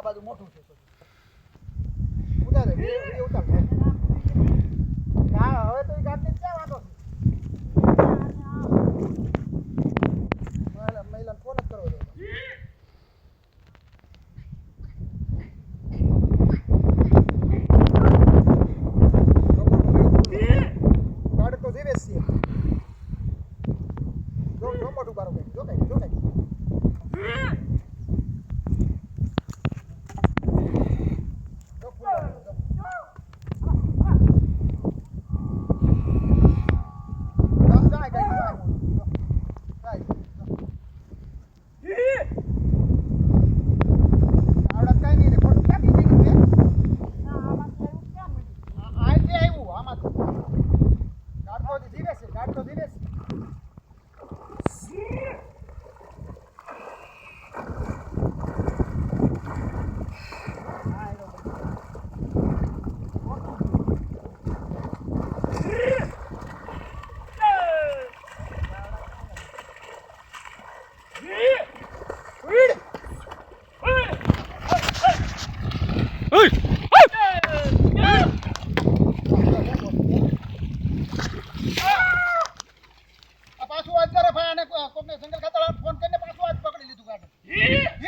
બાજુ મોટું છે ઉતારે એ ઉતાર હા હવે તો એ ગાડી ક્યાં વાંધો છે મહિલા ફોન જ કરો ગાડી તો જીવે છે જો મોટું બારો જો કઈ પાછું વાત કરે ભાઈ અને કોકને જંગલ ખાતા ફોન કરીને પાછું આજ પકડી લીધું ગાડી